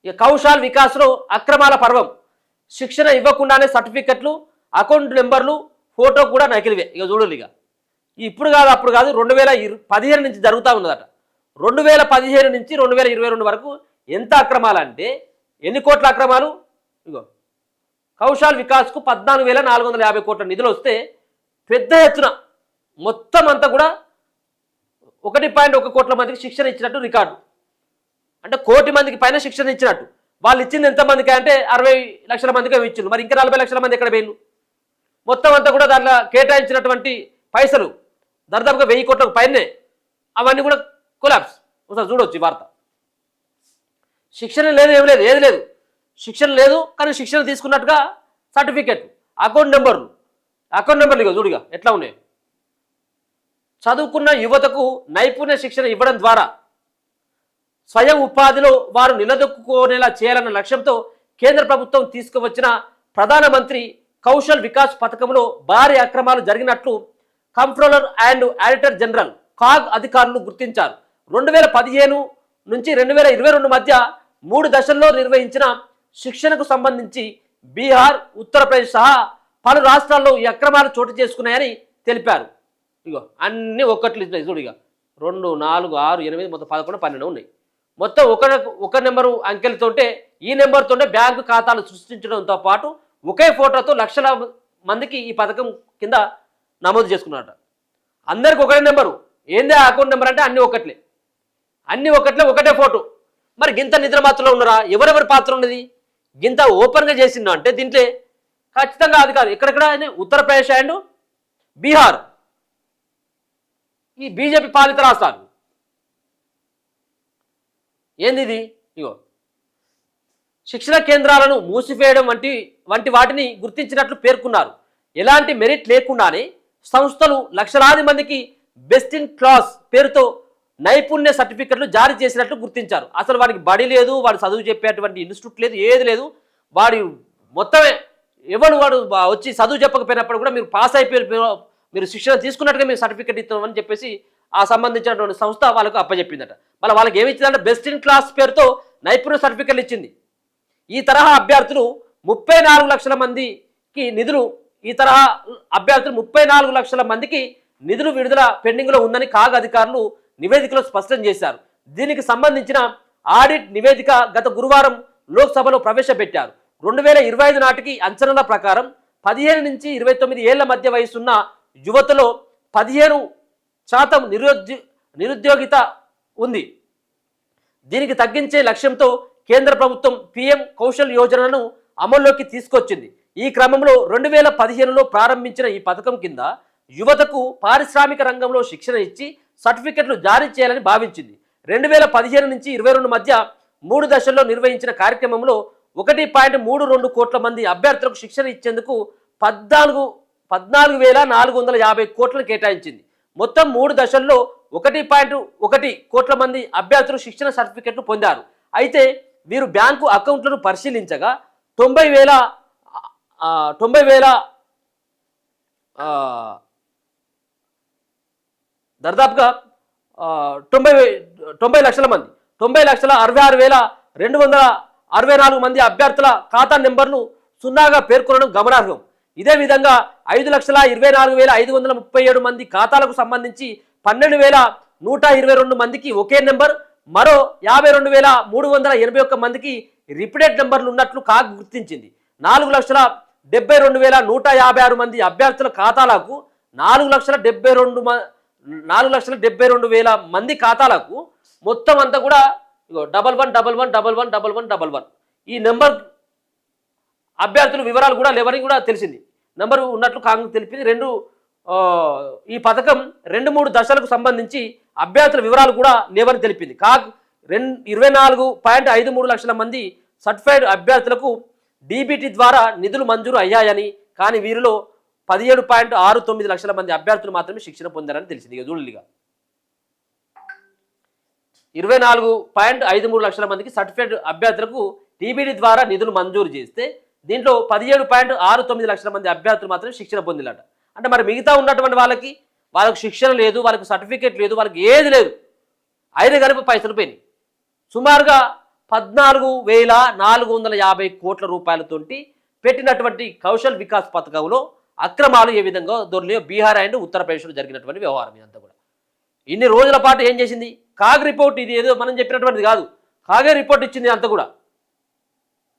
ఇక కౌశల్ వికాస్లో అక్రమాల పర్వం, శిక్షణ ఇవ్వకుండానే సర్టిఫికెట్లు, అకౌంట్ నెంబర్లు, ఫోటో కూడా నకిలివే. ఇక చూడాలి. ఇక ఇప్పుడు కాదు అప్పుడు కాదు 2015 నుంచి జరుగుతూ ఉన్నదట. 2015 నుంచి 2022 వరకు ఎంత అక్రమాలు అంటే ఎన్ని కోట్ల అక్రమాలు. ఇగో కౌశల్ వికాస్కు 14,450 కోట్ల నిధులు వస్తే పెద్ద ఎత్తున మొత్తం అంతా కూడా 1.1 కోట్ల మందికి శిక్షణ ఇచ్చినట్టు రికార్డు. అంటే 1 కోటి మందికి పైన శిక్షణ ఇచ్చినట్టు. వాళ్ళు ఇచ్చింది ఎంతమందికి అంటే 60 లక్షల మందికి ఇచ్చింది. మరి ఇంకా 40 లక్షల మంది ఎక్కడ పోయిండు? మొత్తం అంతా కూడా దాంట్లో కేటాయించినటువంటి పైసలు దాదాపుగా 1000 కోట్లకు పైనే. అవన్నీ కూడా కొలాప్స్. ఒకసారి చూడవచ్చు ఈ వార్త. శిక్షణ లేదు, ఏమి లేదు, ఏది లేదు. శిక్షణ లేదు కానీ శిక్షణ తీసుకున్నట్టుగా సర్టిఫికెట్, అకౌంట్ నెంబర్లు ఇక చూడుగా ఎట్లా ఉన్నాయి. చదువుకున్న యువతకు నైపుణ్య శిక్షణ ఇవ్వడం ద్వారా స్వయం ఉపాధిలో వారు నిలదొక్కునేలా చేయాలన్న లక్ష్యంతో కేంద్ర ప్రభుత్వం తీసుకువచ్చిన ప్రధానమంత్రి కౌశల్ వికాస్ పథకంలో భారీ అక్రమాలు జరిగినట్లు comptroller and auditor general CAG అధికారులు గుర్తించారు. 2015 నుంచి 2022 మధ్య 3 దశల్లో నిర్వహించిన శిక్షణకు సంబంధించి బీహార్, ఉత్తరప్రదేశ్ సహా పలు రాష్ట్రాల్లో ఈ అక్రమాలు చోటు చేసుకున్నాయని తెలిపారు. ఇగో అన్ని ఒక్కట్లు చూడు. ఇక 2, 4, 6, 8 మొత్తం 11, 12 ఉన్నాయి. మొత్తం ఒక నెంబరు అంకెలతోటే ఈ నెంబర్తోనే బ్యాంకు ఖాతాలు సృష్టించడంతో పాటు ఒకే ఫోటోతో లక్షల మందికి ఈ పథకం కింద నమోదు చేసుకున్నారట. అందరికి ఒకటే నెంబరు. ఏందే అకౌంట్ నెంబర్ అంటే అన్ని ఒకట్లే, ఒకటే ఫోటో. మరి గింత నిద్ర మాత్రలో ఉన్నారా? ఎవరెవరి పాత్ర ఉన్నది? గింత ఓపెన్గా చేసిందా అంటే దీంట్లో ఖచ్చితంగా అది కాదు. ఎక్కడెక్కడ ఉత్తరప్రదేశ్ అండ్ బీహార్, ఈ బీజేపీ పాలిత రాష్ట్రాలు. ఏంది ఇది? ఇగో శిక్షణ కేంద్రాలను మూసివేయడం వంటి వాటిని గుర్తించినట్లు పేర్కొన్నారు. ఎలాంటి మెరిట్ లేకుండానే సంస్థలు లక్షలాది మందికి బెస్ట్ ఇన్ క్లాస్ పేరుతో నైపుణ్య సర్టిఫికెట్లు జారీ చేసినట్లు గుర్తించారు. అసలు వాడికి బడి లేదు, వాడు చదువు చెప్పేటువంటి ఇన్స్టిట్యూట్ లేదు, ఏది లేదు. వాడి మొత్తమే వాడు వచ్చి చదువు చెప్పకపోయినప్పుడు కూడా మీరు పాస్ అయిపోయారు, మీరు శిక్షణ తీసుకున్నట్టుగా మీరు సర్టిఫికెట్ ఇస్తామని చెప్పేసి ఆ సంబంధించినటువంటి సంస్థ వాళ్ళకు అప్పచెప్పిందట. మళ్ళీ వాళ్ళకి ఏమి ఇచ్చిందంటే బెస్ట్ ఇన్ క్లాస్ పేరుతో నైపుణ్య సర్టిఫికెట్లు ఇచ్చింది. ఈ తరహా అభ్యర్థులు 34 లక్షల మందికి నిధులు విడుదల పెండింగ్లో ఉందని కాగ్ అధికారులు నివేదికలో స్పష్టం చేశారు. దీనికి సంబంధించిన ఆడిట్ నివేదిక గత గురువారం లోక్సభలో ప్రవేశపెట్టారు. 2025 నాటికి అంచనాల ప్రకారం 15 నుంచి 29 ఏళ్ల మధ్య వయసున్న యువతలో 15% నిరుద్యోగిత ఉంది. దీనికి తగ్గించే లక్ష్యంతో కేంద్ర ప్రభుత్వం పీఎం కౌశల్ యోజనను అమల్లోకి తీసుకొచ్చింది. ఈ క్రమంలో 2015లో ప్రారంభించిన ఈ పథకం కింద యువతకు పారిశ్రామిక రంగంలో శిక్షణ ఇచ్చి సర్టిఫికెట్లు జారీ చేయాలని భావించింది. 2015 నుంచి 2022 మధ్య 3 దశల్లో నిర్వహించిన కార్యక్రమంలో 1.32 కోట్ల మంది అభ్యర్థులకు శిక్షణ ఇచ్చేందుకు 14,450 కోట్లను కేటాయించింది. మొత్తం 3 దశల్లో 1.1 కోట్ల మంది అభ్యర్థులు శిక్షణ సర్టిఫికెట్లు పొందారు. అయితే వీరు బ్యాంకు అకౌంట్లను పరిశీలించగా 90,000 దాదాపుగా 90 లక్షల మంది 90,66,264 మంది అభ్యర్థుల ఖాతా నెంబర్లు సున్నాగా పేర్కొనడం గమనార్హం. ఇదే విధంగా 5,24,537 మంది ఖాతాలకు సంబంధించి 12,122 మందికి ఒకే నెంబర్, మరో 52,381 మందికి రిపీటెడ్ నెంబర్లు ఉన్నట్లు కాగ్ గుర్తించింది. 4,72,156 మంది అభ్యర్థుల ఖాతాలకు 4,72,000 మంది ఖాతాలకు మొత్తం అంతా కూడా 1111111111 ఈ నెంబర్ అభ్యర్థుల వివరాలు కూడా లేవని కూడా తెలిసింది. నెంబర్ ఉన్నట్లు కాంగ్రెస్ తెలిపింది. ఈ పథకం 2-3 దశలకు సంబంధించి అభ్యర్థుల వివరాలు కూడా లేవని తెలిపింది. కాగ్ 24.53 లక్షల మంది సర్టిఫైడ్ అభ్యర్థులకు డీబీటీ ద్వారా నిధులు మంజూరు అయ్యాయని, కానీ వీరిలో 17.69 లక్షల మంది అభ్యర్థులు మాత్రమే శిక్షణ పొందారని తెలిసింది. ఇక చూడలిగా 24.53 లక్షల మందికి సర్టిఫైడ్ అభ్యర్థులకు డీబీటీ ద్వారా నిధులు మంజూరు చేస్తే దీంట్లో 17.69 లక్షల మంది అభ్యర్థులు మాత్రమే శిక్షణ పొందినట. అంటే మరి మిగతా ఉన్నటువంటి వాళ్ళకి శిక్షణ లేదు, వాళ్ళకి సర్టిఫికేట్ లేదు, వాళ్ళకి ఏది లేదు, అయినా కనుక పైసలు పోయినాయి. సుమారుగా 14,450 కోట్ల రూపాయలతోటి పెట్టినటువంటి కౌశల్ వికాస్ పథకంలో అక్రమాలు ఏ విధంగా దొరినాయో బీహార్ అండ్ ఉత్తరప్రదేశ్లో జరిగినటువంటి వ్యవహారం ఇదంతా కూడా. ఇన్ని రోజుల పాటు ఏం చేసింది? కాగ్ రిపోర్ట్, ఇది ఏదో మనం చెప్పినటువంటిది కాదు, కాగే రిపోర్ట్ ఇచ్చింది అంతా కూడా.